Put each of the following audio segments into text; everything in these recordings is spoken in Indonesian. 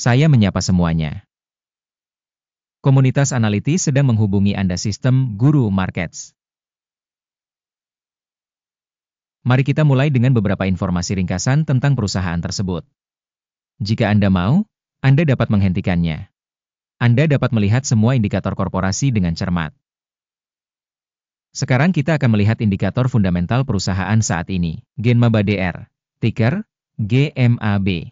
Saya menyapa semuanya. Komunitas analitis sedang menghubungi Anda sistem Guru Markets. Mari kita mulai dengan beberapa informasi ringkasan tentang perusahaan tersebut. Jika Anda mau, Anda dapat menghentikannya. Anda dapat melihat semua indikator korporasi dengan cermat. Sekarang kita akan melihat indikator fundamental perusahaan saat ini. Genmab ADR, ticker GMAB.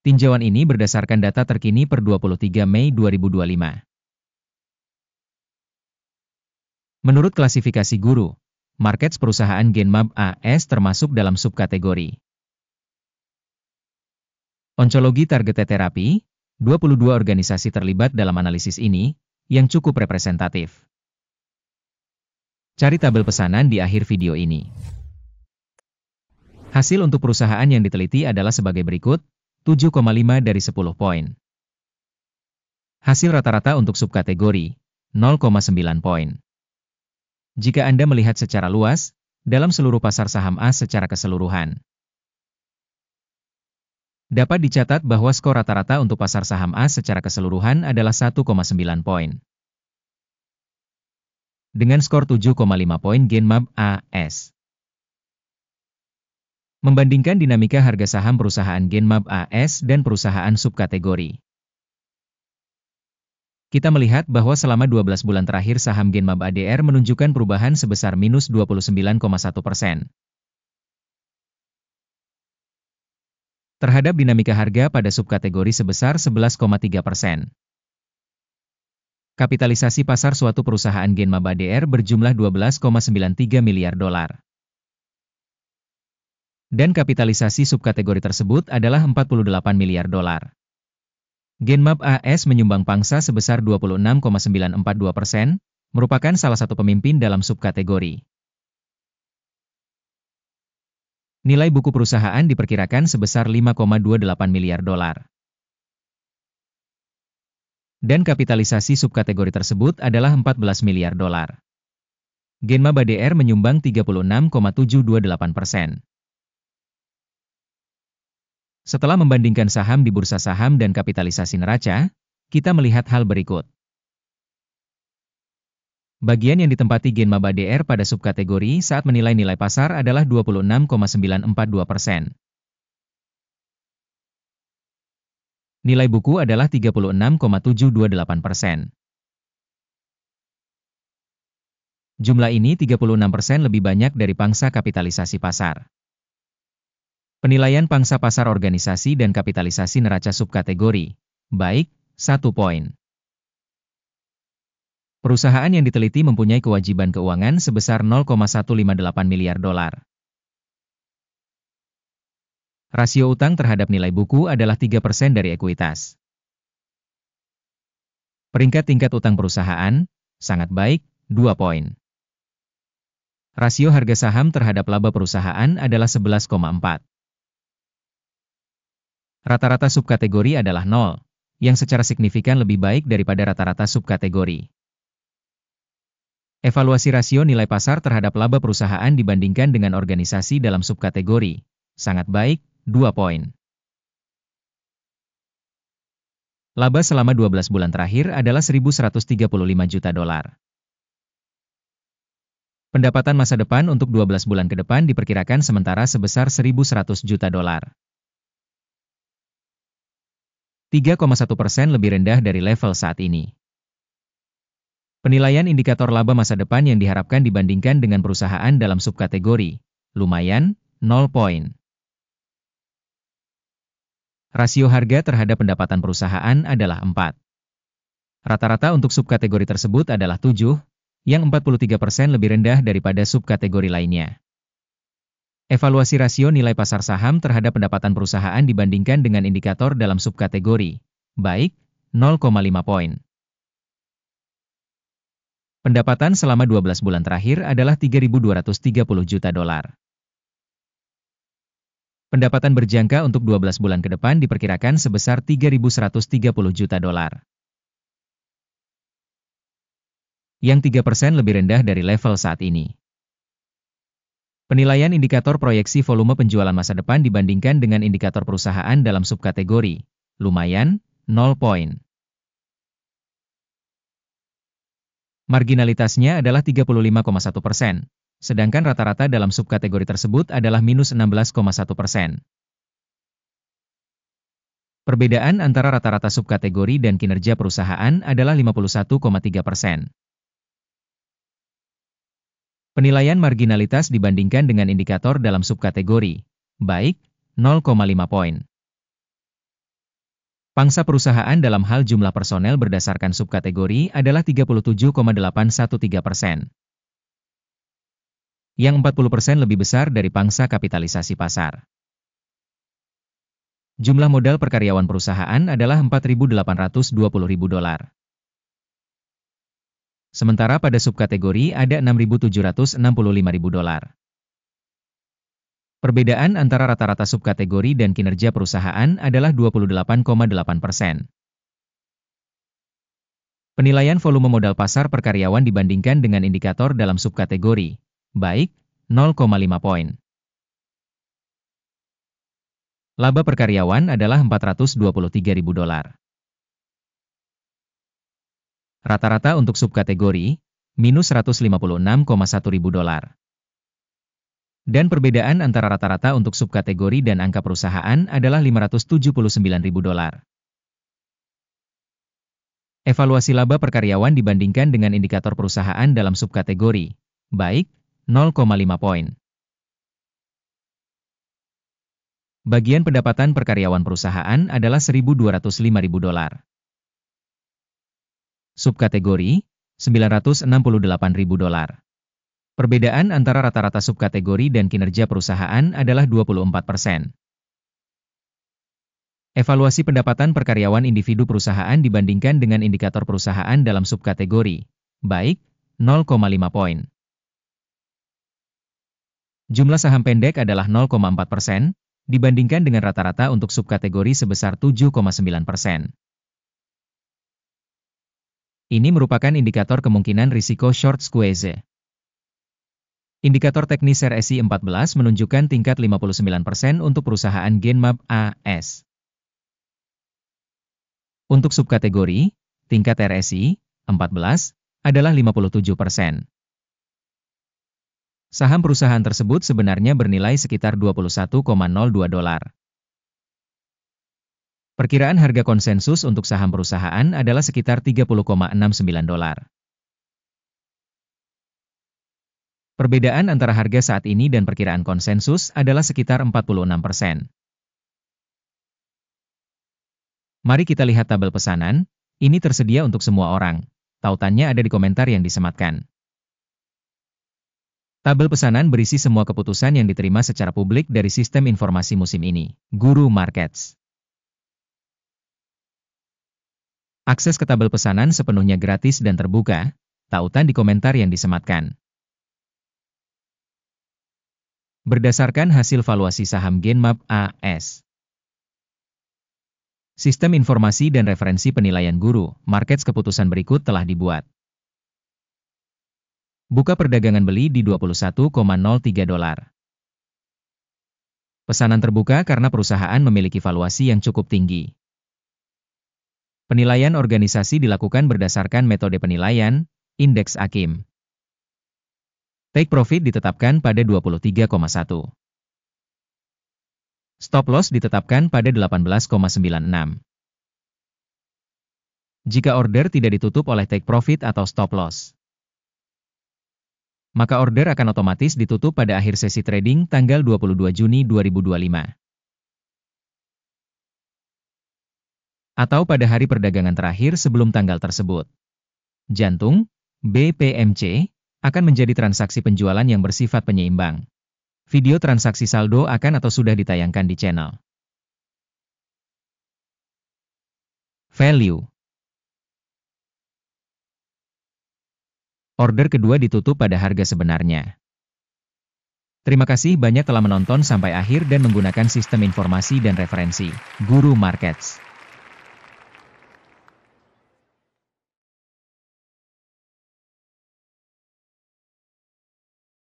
Tinjauan ini berdasarkan data terkini per 23 Mei 2025. Menurut klasifikasi Guru, markets perusahaan Genmab AS termasuk dalam subkategori Oncologi Targeted Therapy. 22 organisasi terlibat dalam analisis ini, yang cukup representatif. Cari tabel pesanan di akhir video ini. Hasil untuk perusahaan yang diteliti adalah sebagai berikut, 7,5 dari 10 poin. Hasil rata-rata untuk subkategori, 0,9 poin. Jika Anda melihat secara luas, dalam seluruh pasar saham A secara keseluruhan, dapat dicatat bahwa skor rata-rata untuk pasar saham A secara keseluruhan adalah 1,9 poin. Dengan skor 7,5 poin Genmab AS. Membandingkan dinamika harga saham perusahaan Genmab AS dan perusahaan subkategori. Kita melihat bahwa selama 12 bulan terakhir saham Genmab ADR menunjukkan perubahan sebesar minus 29,1%. Terhadap dinamika harga pada subkategori sebesar 11,3%. Kapitalisasi pasar suatu perusahaan Genmab ADR berjumlah 12,93 miliar dolar. Dan kapitalisasi subkategori tersebut adalah 48 miliar dolar. Genmab AS menyumbang pangsa sebesar 26,942%, merupakan salah satu pemimpin dalam subkategori. Nilai buku perusahaan diperkirakan sebesar 5,28 miliar dolar. Dan kapitalisasi subkategori tersebut adalah 14 miliar dolar. Genmab ADR menyumbang 36,728%. Setelah membandingkan saham di bursa saham dan kapitalisasi neraca, kita melihat hal berikut. Bagian yang ditempati Genmab ADR pada subkategori saat menilai nilai pasar adalah 26,942%. Nilai buku adalah 36,728%. Jumlah ini 36% lebih banyak dari pangsa kapitalisasi pasar. Penilaian pangsa pasar organisasi dan kapitalisasi neraca subkategori, baik, 1 poin. Perusahaan yang diteliti mempunyai kewajiban keuangan sebesar 0,158 miliar dolar. Rasio utang terhadap nilai buku adalah 3% dari ekuitas. Peringkat tingkat utang perusahaan, sangat baik, 2 poin. Rasio harga saham terhadap laba perusahaan adalah 11,4. Rata-rata subkategori adalah 0, yang secara signifikan lebih baik daripada rata-rata subkategori. Evaluasi rasio nilai pasar terhadap laba perusahaan dibandingkan dengan organisasi dalam subkategori, sangat baik, 2 poin. Laba selama 12 bulan terakhir adalah 1.135 juta dolar. Pendapatan masa depan untuk 12 bulan ke depan diperkirakan sementara sebesar 1.100 juta dolar. 3,1% lebih rendah dari level saat ini. Penilaian indikator laba masa depan yang diharapkan dibandingkan dengan perusahaan dalam subkategori, lumayan, 0 poin. Rasio harga terhadap pendapatan perusahaan adalah 4. Rata-rata untuk subkategori tersebut adalah 7, yang 43% lebih rendah daripada subkategori lainnya. Evaluasi rasio nilai pasar saham terhadap pendapatan perusahaan dibandingkan dengan indikator dalam subkategori, baik, 0,5 poin. Pendapatan selama 12 bulan terakhir adalah 3.230 juta dolar. Pendapatan berjangka untuk 12 bulan ke depan diperkirakan sebesar 3.130 juta dolar. Yang 3% lebih rendah dari level saat ini. Penilaian indikator proyeksi volume penjualan masa depan dibandingkan dengan indikator perusahaan dalam subkategori. Lumayan, 0 poin. Marginalitasnya adalah 35,1%, sedangkan rata-rata dalam subkategori tersebut adalah minus 16,1%. Perbedaan antara rata-rata subkategori dan kinerja perusahaan adalah 51,3%. Penilaian marginalitas dibandingkan dengan indikator dalam subkategori, baik, 0,5 poin. Pangsa perusahaan dalam hal jumlah personel berdasarkan subkategori adalah 37,813%. Yang 40% lebih besar dari pangsa kapitalisasi pasar. Jumlah modal per karyawan perusahaan adalah $4.820.000. Sementara pada subkategori ada $6.765.000. Perbedaan antara rata-rata subkategori dan kinerja perusahaan adalah 28,8%. Penilaian volume modal pasar per karyawan dibandingkan dengan indikator dalam subkategori, baik, 0,5 poin. Laba per karyawan adalah $423.000. Rata-rata untuk subkategori, minus $156,100. Dan perbedaan antara rata-rata untuk subkategori dan angka perusahaan adalah $579.000. Evaluasi laba per karyawan dibandingkan dengan indikator perusahaan dalam subkategori, baik, 0,5 poin. Bagian pendapatan per karyawan perusahaan adalah $1.205.000. Subkategori, $968.000. Perbedaan antara rata-rata subkategori dan kinerja perusahaan adalah 24%. Evaluasi pendapatan per karyawan individu perusahaan dibandingkan dengan indikator perusahaan dalam subkategori, baik, 0,5 poin. Jumlah saham pendek adalah 0,4%, dibandingkan dengan rata-rata untuk subkategori sebesar 7,9%. Ini merupakan indikator kemungkinan risiko short squeeze. Indikator teknis RSI 14 menunjukkan tingkat 59% untuk perusahaan Genmab AS. Untuk subkategori, tingkat RSI 14 adalah 57%. Saham perusahaan tersebut sebenarnya bernilai sekitar $21,02. Perkiraan harga konsensus untuk saham perusahaan adalah sekitar $30,69. Perbedaan antara harga saat ini dan perkiraan konsensus adalah sekitar 46%. Mari kita lihat tabel pesanan, ini tersedia untuk semua orang. Tautannya ada di komentar yang disematkan. Tabel pesanan berisi semua keputusan yang diterima secara publik dari sistem informasi musim ini, Guru Markets. Akses ke tabel pesanan sepenuhnya gratis dan terbuka, tautan di komentar yang disematkan. Berdasarkan hasil valuasi saham Genmab AS. Sistem informasi dan referensi penilaian Guru Markets keputusan berikut telah dibuat. Buka perdagangan beli di $21,03. Pesanan terbuka karena perusahaan memiliki valuasi yang cukup tinggi. Penilaian organisasi dilakukan berdasarkan metode penilaian, indeks AKIM. Take profit ditetapkan pada 23,1. Stop loss ditetapkan pada 18,96. Jika order tidak ditutup oleh take profit atau stop loss, maka order akan otomatis ditutup pada akhir sesi trading tanggal 22 Juni 2025. Atau pada hari perdagangan terakhir sebelum tanggal tersebut. Jantung, BPMC, akan menjadi transaksi penjualan yang bersifat penyeimbang. Video transaksi saldo akan atau sudah ditayangkan di channel. Value. Order kedua ditutup pada harga sebenarnya. Terima kasih banyak telah menonton sampai akhir dan menggunakan sistem informasi dan referensi, Guru Markets.